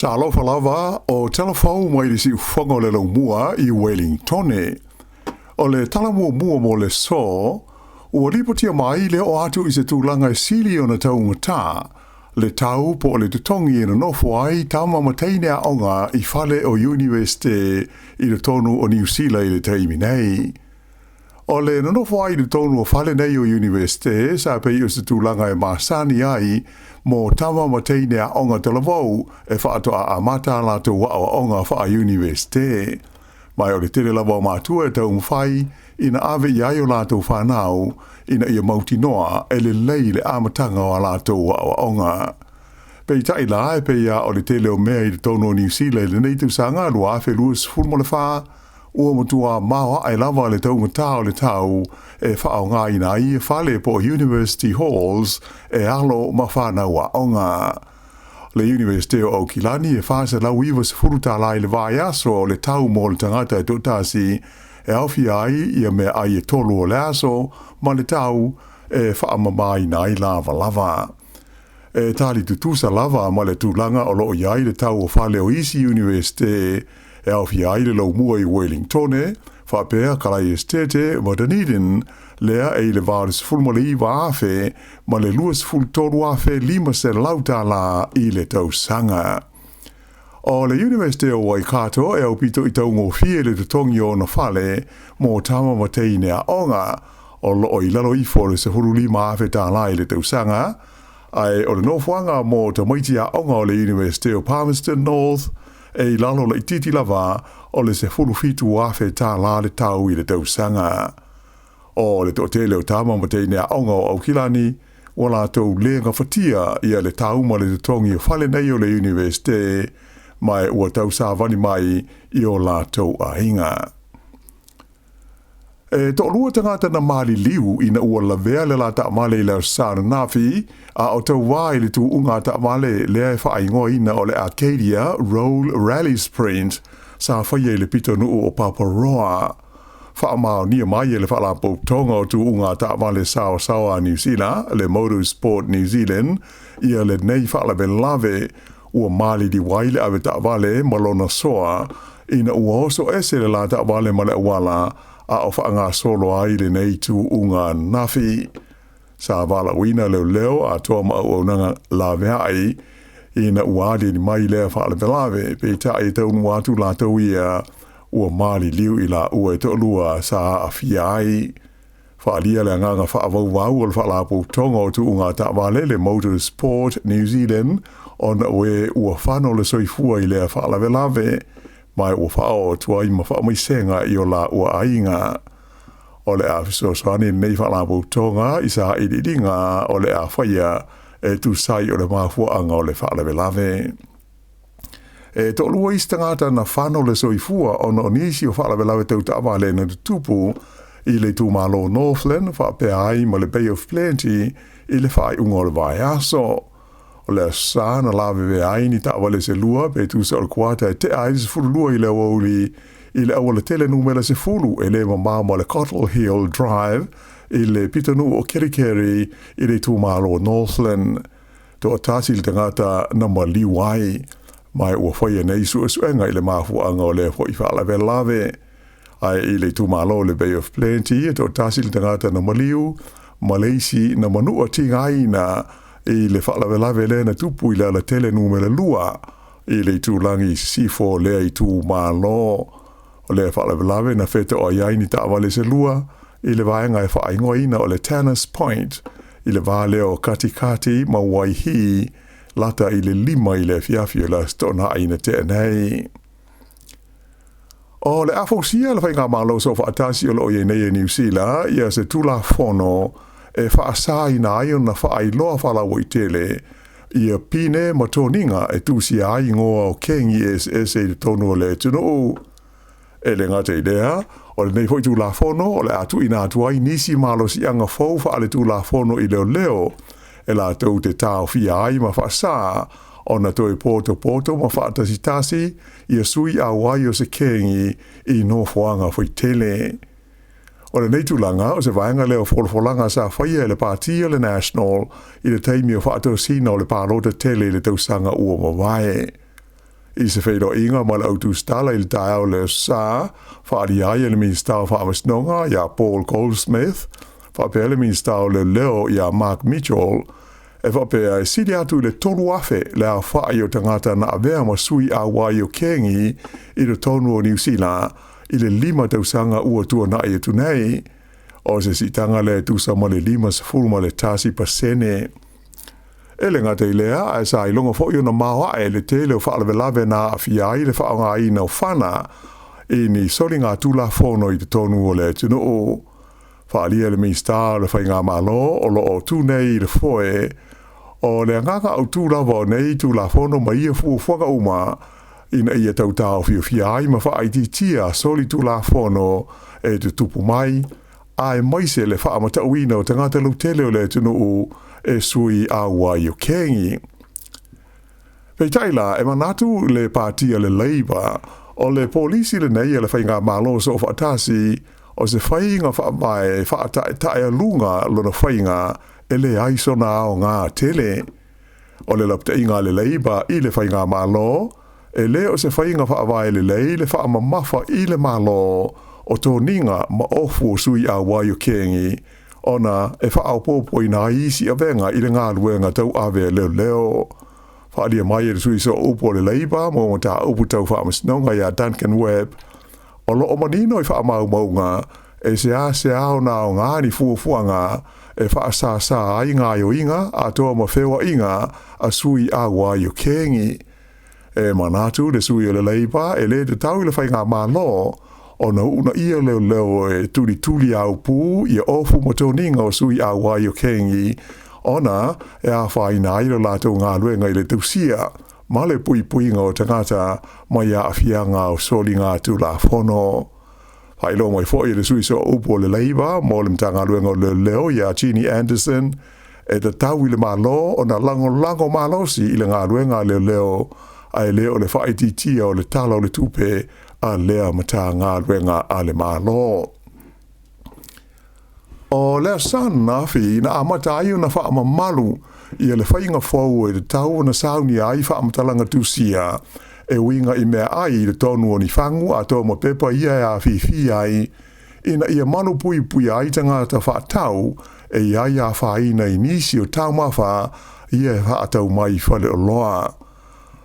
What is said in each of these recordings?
Tala Fou o Tala Fou mai le si whango le mua I Wellington. O le tala mua mo le so, ua lipotia mai le o atu I se tūlanga sili o na taunga tā, le tau po le tutongi na nofo ai tama mateine a onga I fale o Universite I le tonu o New Zealand I le taimi nei. O le na nofo ai le tonu o fale nei o Universite, sa pei o se tūlanga masani ai, mo tama mateine a onga talavou e whaato a mata la to wa o onga wha a Universite. Mai o le tere lava o mātua e tau mwhai, ina ave iai o lātou whanau, ina ia mauti noa e le lei le amatanga o lātou wa o onga. Pei tai la e pei a o le tele o mea I le tono New Zealand le neitu sanga lua afe luas fulmo le wha, ua matua mawa ai lava le tau ngata o le tau e whao ngā ina I e whale po University Halls e alo ma whanau a onga. Le Universite o Kilani e whasa lau iwa se furuta lai le vai aso le tau mo le tangata e tōtasi e awhi ai ia me ai e tolu o le aso ma le tau e whaamamai nai lava lava. E tali tutusa lava ma le tūlanga o loo iai le tau o whale o isi Universite e awhi ai le lau mua I Wellington whapea kalai estete ma Dunedin lea e le varis fulmole I waafe ma le luas ful toru afe lima se lauta la I le tau sanga. O le Universite o Waikato e au pito I tau ngofie le tutongi o na fale mo tama mateine a onga o loo I lalo I fore se huru lima afe ta la I le tau sanga ai o le nofuanga mo ta maiti a onga o le Universite o Palmerston North e lalo le titi lava o le se fulu fitu afe ta la le tau I le tau sanga. O le tōtele o tama mateine a onga o Aukilani, wala tau lenga fatia ia le tau ma le tutongi o whale nei o le Universite, mai ua tau sāwani mai I o la tau a hinga. E tō lua tangata na mali liu ina ua la vea le la ta male le sāna nafi, a o tau wai le tu unga ta male lea e whaingoa ina o le Arcadia Roll Rally Sprint, sa whaie le pito nuu o Paparoa. Whaamau nia mai le whalapo tonga o tu unga ta wale Sāmoa New Zealand, le Motorsport New Zealand, ia le nei whalawe lave, ua mali di waile ave ta wale malona soa, ina ua oso ese le la ta wale male wala, a o whaanga solo ai le nei tu unga nafi. Sa wala wina leo a toa mau au nanga lawe ai, ina ua adi ni mai lea whalawe lave, pe ta e taunu watu la tau ia, ua mali liu I la ua e to'lua sa a fiai. Whaalia le nganga whaavau o le whaalapo tonga o tu unga ta wale le Motorsport New Zealand on ue ua whano le soifua I lea whaalawe lave, mai ua whao tua I ma whaamaisenga I o la ua ainga. O le a fisosoani nei whaalapo tonga I sa ididinga o le a whaia e tu sai o le mafuanga o le whaalawe lave. E to lua istangata na whano le soifua o no nisi o whaalawe lawe tau tawa le na tupu I le tūmalo Northland, whapea ai ma le Bay of Plenty I le whai ungo le vai aso. O le sāna lawe ve ai ni tawa le se lua pe tu sa o kuata e te ai se furu lua I le awauli I le awa le tele numela se fulu e le mamama le Cottle Hill Drive I le pitanu o Kerikeri I le tūmalo Northland. To atasi le tangata na maliwai. Mai ua whaia nei suenga I le mafuanga o le hoi whaalawe lave. Ai I le tūmalo le Bay of Plenty e tō tasi le tangata na maliu, Malaysi na manua tingaina I le whaalawe lave le na tupu I la tele numera lua I le tūlangi sifo lea I tūmalo. O le whaalawe lave na wheta o iaini tāwale se lua I le vaenga e whaingoina o le Tannis Point I le vale o Katikati ma Waihi lata I le lima I le fiafio la stona aina te nei. O le afosia le whainga malo so whaatasi o lo ye nei New Zealand, ia se tula fono e whaasai na ai na whaai loa whala waitele, ia pine matoninga e tusi ai ngoa o kengi SS e tono le tuno. E le ngata idea, o le nei hoi tula fono, o le atu ina atu ai nisi malo si anga fau wha le tula fono I leo, e la tau te tau fia ai ma whaasa, o na toi poto ma whaatasi ia sui a wai o se kengi I no whaanga fwoi tele. O le neitulanga o se vaenga leo wholwholanga sa whaia le pātia le National I le teimi o whaatau sina o le pālota tele le tausanga ua mawae. I se whaido inga ma le autu stala il tae le sa, whaari ai le minister whaamasnonga ia Paul Goldsmith, whaapea le minister le leo ia Mark Mitchell, e whaapea e siri atu le tonu afe le a whaai o tangata na avea ma sui a wai o kengi i le tonu o New Zealand, i le 5 tausanga ua tua na i atu nei, o se sitanga le tusa ma le 5 ma le tasi pasene. E le ngata i lea, e sa i longa fo i na mawa e le te leo whaalawelawe na awhia i le whaonga i na whana, i ni soli ngā tula whono i te tonu o le tino o. Whaalia le minister le whainga malo, o lo o tu nei i le foe, o le ngaka au tūlawa nei tula whono ma ia whaka uma, ina ia tau tau whiawhia ai ma whaaitia soli tula whono e te tupu mai, ai maise le whaamatauina o tangata lau tele o le tino o e sui aua i o kengi. Pei taila, e manatu le pātia le Labour, o le polisi le nei le whainga malo so whaatasi, o se whainga whaamai whaatae lunga lona whainga e le aisona o ngā tele. O le lapta inga le Labour i le whainga malo, e le o se whainga whaamai le lei le whaamamafa i le malo, o tō ninga ma ofu sui aua i o kengi, ona e whaaupopo i nā isi a venga i le ngā luenga tau awe leo leo. Whaalia mai e sui so upo le Labour, mo ta upu tau whaamasnonga ia Duncan Webb, o lo o manino i whaamau maunga, e se ao nā o ngāni fuafuanga, e whaasā ai ngā yo inga, a toa ma whewa inga, a sui aua i o kengi. E manatu le sui o le Labour, e le te tau i le whainga malo, o na una ia leo e tuli au pū, i ofu motoninga o sui aua i o kengi, ona e a whaina i le lātou ngā luenga i le tausia, ma le puinga o tangata, mai a awhianga o soli ngā tūla whono. Hailo mai fo i le sui so upo le Labour, mo le mtanga luenga o le leo i a Jeannie Anderson, e te tau i le malo, o na lango malosi i le ngā luenga le leo, ai leo le whaititia o le tala o le tupe, a lea mata ngā luenga a le malo. O lea san na fi na amata ai na whaama malu i le whainga fau e le tau na sauni ai whaamatalanga tusia e winga i mea ai le tonu o ni whangu a tō mo pepa ia e a whiwhi ai ina ia manu pui ai tangata whaatau e ia a whaina i nisi o tau mawha ia e whaatau mai whale o loa.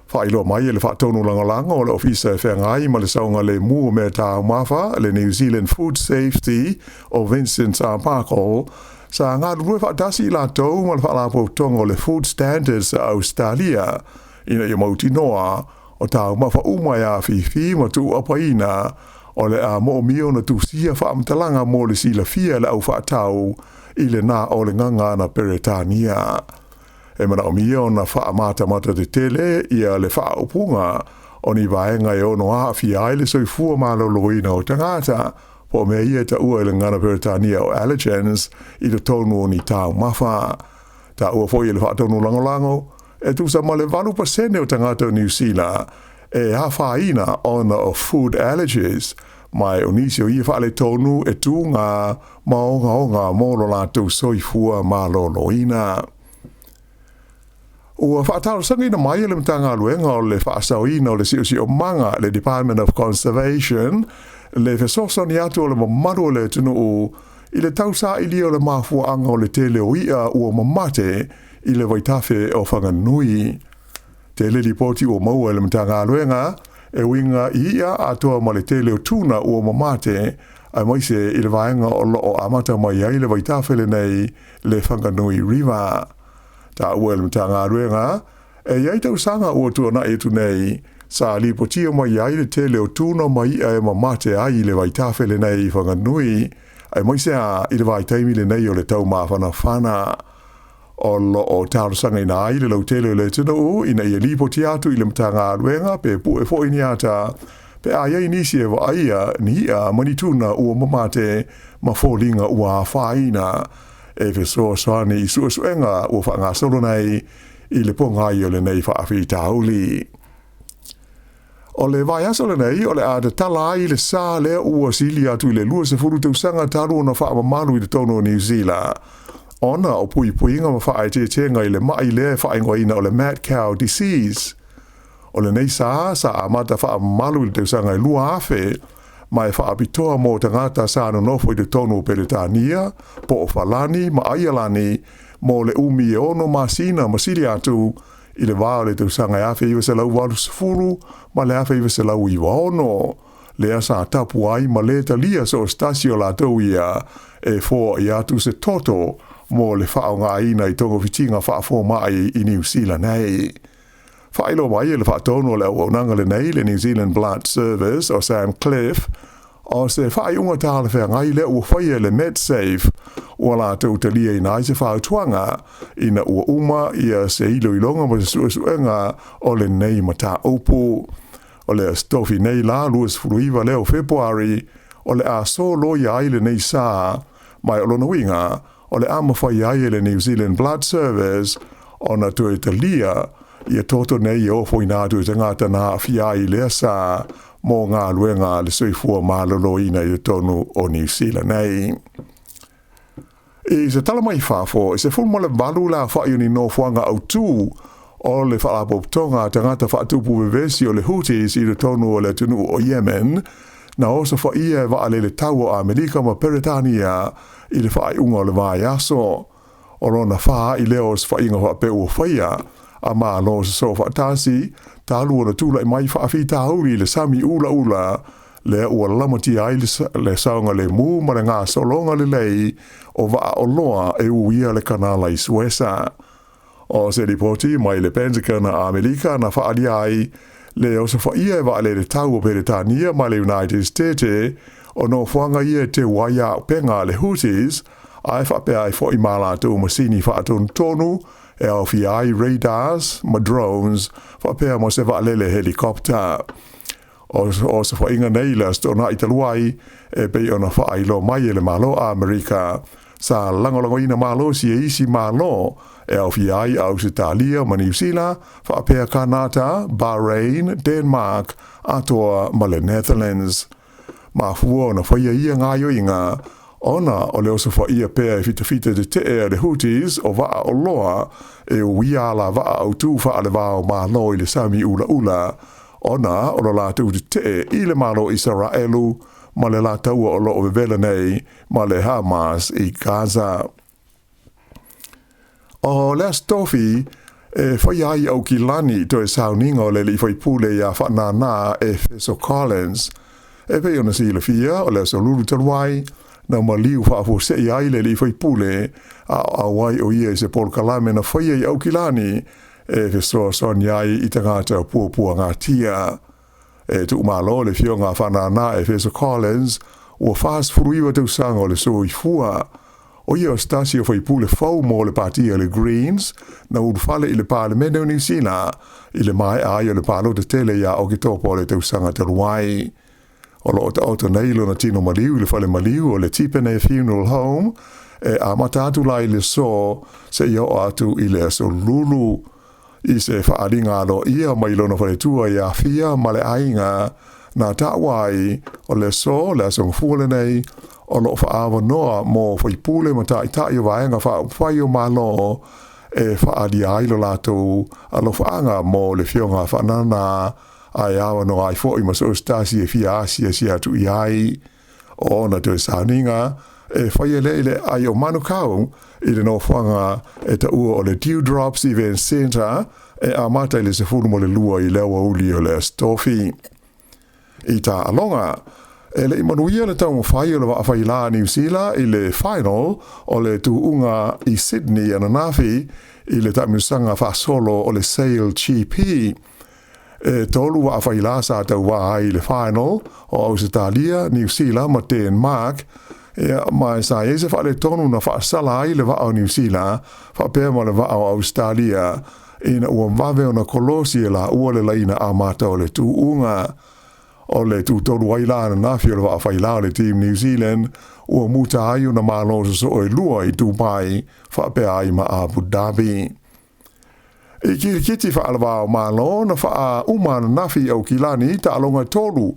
Whailo mai e le whaatonu langa o le ofisa e whengai ma le saunga le mua mea tau mawha le New Zealand Food Safety o Vincent Sāmoa sa ngā rue whaatasi i la tau ma le whaalapo tonga o le Food Standards a Australia ina i mauti noa o tau mawha umai a whiwhi ma tu apaina o le a mo mio na tu sia whaamtalanga mo le sila fia le au whaatau i le nā o le nganga na Peretania. E mana o mio na whaamata te tele ia le whaaupunga o ni vaenga e ono a fia ai le soifua maloloina o tangata po mea ia ta ua i le ngana Peretania o allergens i le tonu o ni tau mawha. Ta ua fo i le whaatonu langolango e tu sa ma le 8% o tangata o New Zealand e hawhaina ona o food allergies mai o nisi o ia whaale tonu e tu ngā maonga mōlo la tu soifua maloloina. Ua whaataro sangi na mai le mtanga luenga o le whaasauina o le si o manga le Department of Conservation le fesoso ni atu o le mamaru o le tunu o i le tausa ili o le mafuanga o le tele o ia ua mamate i le waitafe o whanganui. Tele ripoti o maua le mtanga luenga e winga i ia atua ma le tele o tuna ua mamate a moise i le vaenga o lo o amata mai ai le waitafe le nei le Whanganui River. Ta ua le mtanga ruenga, e iai tau sanga ua tua na e tu nei, sa li potia mai ai le tele o tuna mai e mamate ai le waitafe le nei Whanganui, ai moise a i le waitaimi le nei o le tau mawhana whana. O lo o tau sanga ina ai le lau tele o le tuna u, ina i li potia atu i le mtanga ruenga, pe pu e fo ini ata, pe a iai nisi e wa aia ni ia manituna ua mamate ma fōlinga ua whaina, e fe soani i suenga ua whaanga solo nei i le pongai o le nei whaafi tauli. O le vai aso le nei, o le a te tala ai le sā lea ua sili atu i le lua se furu tausanga taru na whaamamalu i le tono o New Zealand. Ona o puinga ma whaai te tenga i le mai lea whaingoina o le mad cow disease. O le nei sa amata wha malu le teusanga I lua afe, mai wha apitoa mō tangata sa no nofo I te tonu Peretania, po o whalani, ma aialani, mō le umi e ono masina, masiri atu, I le wāo le teusanga afe iwa se lau walu sifuru, ma le afe iwa se lau iwa ono. Lea sa tapu ai ma le talia so stasio la tau ia, e fō I atu se toto, mō le whao ngā ina I tongo fitinga wha fō mai I New Zealand nei. Whailo mai le whaatono le au nanga le nei le New Zealand Blood Service o Sam Cliff, o se whai unga tāle whea ngai le ua whaia le MedSafe, ua la tau talia I nai se whao tuanga, ina ua uma ia se ilo ilonga ma se suenga o le nei mata opu. O le stofi nei la luas furuiva leo February, o le a so loia ai le nei sa, mai o lona winga, o le ama whai ai le New Zealand Blood Service, o na tue talia, ia toto nei o fo ina tu te ngata na fiai le sa mo ngā luenga le soifua malolo ina I tonu o New Zealand nei. I se tala mai whafo, I se fulma le balu la whai ni no fuanga au tū, o le whaapoptonga tangata whaatupu vevesi o le Houthis I le tonu o le tunu o Yemen, na osa whaia waale le tau o Amerika ma Peretania I le whai unga o le vai aso. O rona wha I leo se whainga wha pe ua whaia, a maa lo se so whaatasi, talu o na tūla I mai whaafi tāuri le sami ula, le ua lamati ai le saunga le mū ma le ngā solonga le lei, o waa o loa e uia le kanala I Suesa. O se ripoti mai le Pentagon na Amerika na whaari ai, le o se whaia e waale le tau o Peretania ma le United States, o no whanga ia te waia penga le Houthis, ai whapea I fo I mālātou masini whaatonu tonu, e au fi ai radars, ma drones, whapea mo se waalele helikopter. O se whainga nei la stona I taluai, e pei ona whailo mai le malo a Amerika, sa langolongo ina malo si e isi malo, e au fi ai au se Talia ma New Zealand, whapea Kanata, Bahrain, Denmark, atoa ma le Netherlands. Ma fua ona whaia ia ngā yoinga, ona o leo se whaia pēr fita de te e le Houthis o waa o loa e uia la waa au tū wha le wao mā lo I le sami ula, ona o la tū te e I le malo Israelu, ma le la taua o lo o vevela nei, ma le Hamas I Gaza. O lea stofi, e whaia ai au ki lani to e sauninga o le li whai pule ia whanana e Feso Collins. E pei ona si le fia o lea so lulu taluai, na maliu whaafo se I ai le li whai pule a wai o ia I se pol kalame na whaia I au ki lani e Feso Soniai I tangata pua ngā tia. E tu malo le fio ngā whanana e Feso Collins ua fast furuiwa tau sanga o le so I fua. O ia o stasi o whai pule fau mo le partia le Greens na urufale I le parlemene o New Zealand I le mai ai o le palo te tele ia o ki topo le tau sanga te ruai. O lo ta auto nei lo na tino maliu le fale maliu o le Tipene Funeral Home e a matatu lai le so se ia o atu I le so lulu I se whaaringa lo ia mai lo na fale tua ia fia ma le ainga na tawai o le so le asong fuole nei o lo whaawa noa mo whaipule ma tai o vaenga whai o malo e whaari ai lo lato a lo whaanga mo le fionga whanana ai awa no ai fo I maso stasi e fia asia si atu I ai o na te sauninga e whaia leile ai o manu kau I le no whanga e ta ua o le Dewdrops Event Center e a mata I le se furu mo le lua I lewa uli o le stofi. I ta alonga e le imanuia le tau mwhai o le whaafai la New Zealand I le final o le tuunga I Sydney ananafi I le tamiusanga whaasolo o le Sail GP. E tolu whaafai la sa tau wahai le final o Australia, New Zealand ma Denmark. E mai sa e se whaale tonu na whaasala ai le wha o New Zealand, whaapea ma le wha o Australia. Ina ua wawe o na kolosi e la ua le laina a mata o le tuunga. O le tūtoru waila na nafi o le whaafai la o le team New Zealand, ua muta ai o na malo so o e lua I Dubai, whaapea ai ma Abu Dhabi. I kiti whaalawa o malo na wha umana nafi au kilani ta alonga tolu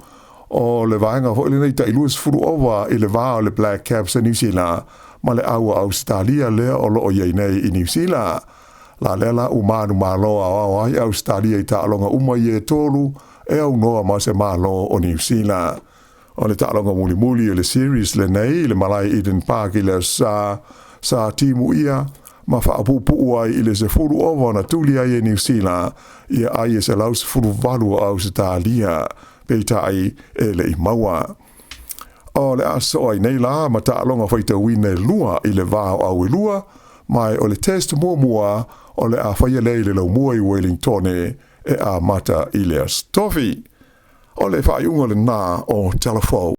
o le vaenga ho ile nei ta ilus furu over I le va o le Black Caps New Zealand ma le aua Australia le o lo o nei I New Zealand. La lela umanu malo a ai Australia I ta'alonga uma I tolu e au noa ma se malo o New Zealand. O le ta'alonga muli le series le nei le malai Eden Park I le sa timu ia ma whaapupu ai I le se furu ova na tuli ai New Zealand ia ai se lau se furu valu o Australia peita ai le I maua. O le aso ai nei la ma ta'alonga whaita wine lua I le vāo au lua mai o le test mua o le a whaia le lau mua I Wellington e a mata I le astofi. O le whaiunga le nā o Tala Fou.